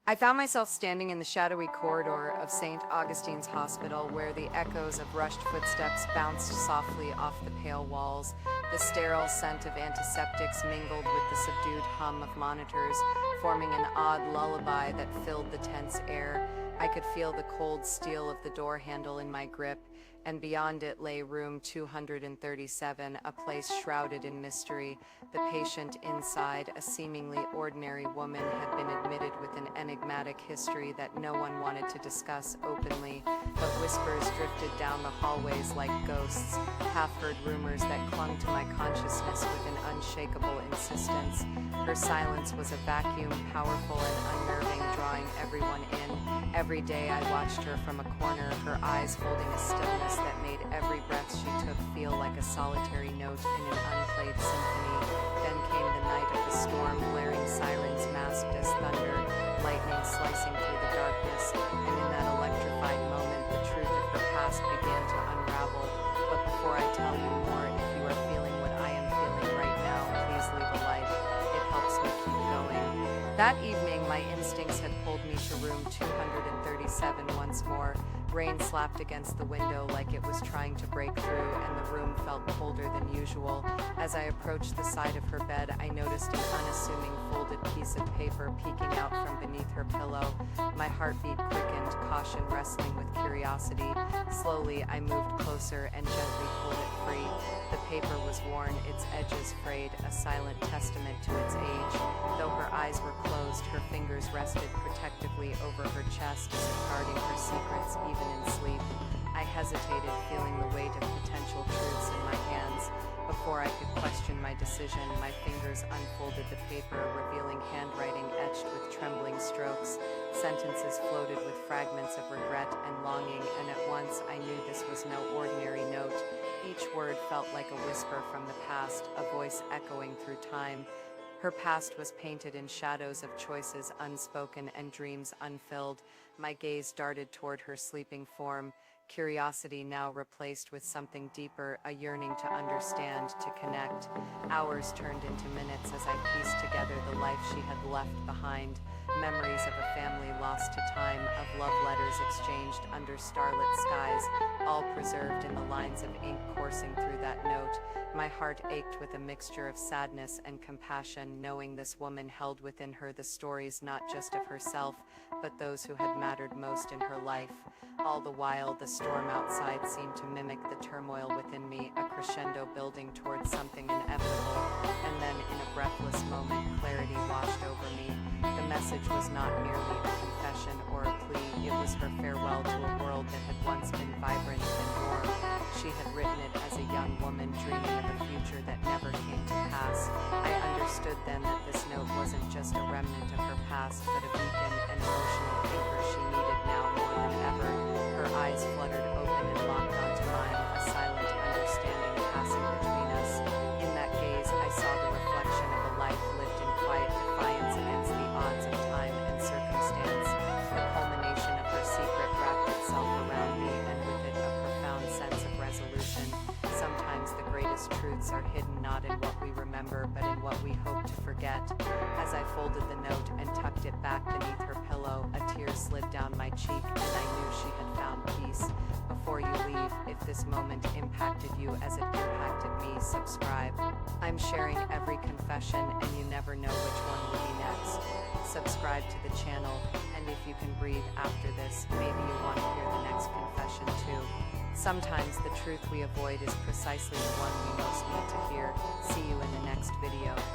I found myself standing in the shadowy corridor of St. Augustine's Hospital, where the echoes of rushed footsteps bounced softly off the pale walls. The sterile scent of antiseptics mingled with the subdued hum of monitors, forming an odd lullaby that filled the tense air. I could feel the cold steel of the door handle in my grip, and beyond it lay room 237, a place shrouded in mystery. The patient inside, a seemingly ordinary woman, had been admitted with an enigmatic history that no one wanted to discuss openly, but whispers drifted down the hallways like ghosts, half-heard rumors that clung to my consciousness with an unshakable insistence. Her silence was a vacuum, powerful and unnerving, drawing everyone in. Every day I watched her from a corner, her eyes holding a stillness that made every breath she took feel like a solitary note in an unplayed symphony. Then came the night of the storm, blaring sirens masked as thunder, lightning slicing through the darkness, and in that electrified moment the truth of her past began to unravel. But before I tell you more, if you are feeling what I am feeling right now, please leave a like. It helps me keep going. That evening, my instincts had pulled me to room 237 once more. Rain slapped against the window like it was trying to break through, and the room felt colder than usual. As I approached the side of her bed, I noticed an unassuming folded piece of paper peeking out from beneath her pillow. My heartbeat quickened, caution wrestling with curiosity. Slowly, I moved closer and gently pulled it free. The paper was worn, its edges frayed, a silent testament to its age. Though her eyes were closed, her fingers rested protectively over her chest, guarding her secrets even in sleep. I hesitated, feeling the weight of potential truths in my hands. Before I could question my decision, my fingers unfolded the paper, revealing handwriting etched with trembling strokes. Sentences floated with fragments of regret and longing, and at once I knew this was no ordinary note. Each word felt like a whisper from the past, a voice echoing through time. Her past was painted in shadows of choices unspoken and dreams unfilled. My gaze darted toward her sleeping form, curiosity now replaced with something deeper, a yearning to understand, to connect. Hours turned into minutes as I pieced together the life she had left behind. Memories of a family lost to time, of love letters exchanged under starlit skies, all preserved in the lines of ink coursing through that note. My heart ached with a mixture of sadness and compassion, knowing this woman held within her the stories not just of herself, but those who had mattered most in her life. All the while, the storm outside seemed to mimic the turmoil within me, a crescendo building towards something inevitable. And then, in a breathless moment, clarity washed over me. The message was not merely a confession or a plea, it was her farewell to a world that had once been vibrant and warm. She had written it as a young woman dreaming of a future that never came to pass. I understood then that this note wasn't just a remnant of her past, but a beacon, an emotional anchor she needed now more than ever. Her eyes fluttered open and locked onto mine, a silent understanding passing between us. In that gaze, I saw the reflection of a life lived in quiet defiance against the odds of time and circumstance. The culmination of her secret wrapped itself around me, and with it a profound sense of resolution. Sometimes the greatest truths are hidden not in what we remember, but in what we hope to forget. As I folded the note and tucked it back beneath her pillow, a tear slid down my cheek, and I knew she had found peace. Before you leave, if this moment impacted you as it impacted me, subscribe. I'm sharing every confession, and you never know which one will be next. Subscribe to the channel, and if you can breathe after this, maybe you want to hear the next confession too. Sometimes the truth we avoid is precisely the one we most need to hear. See you in the next video.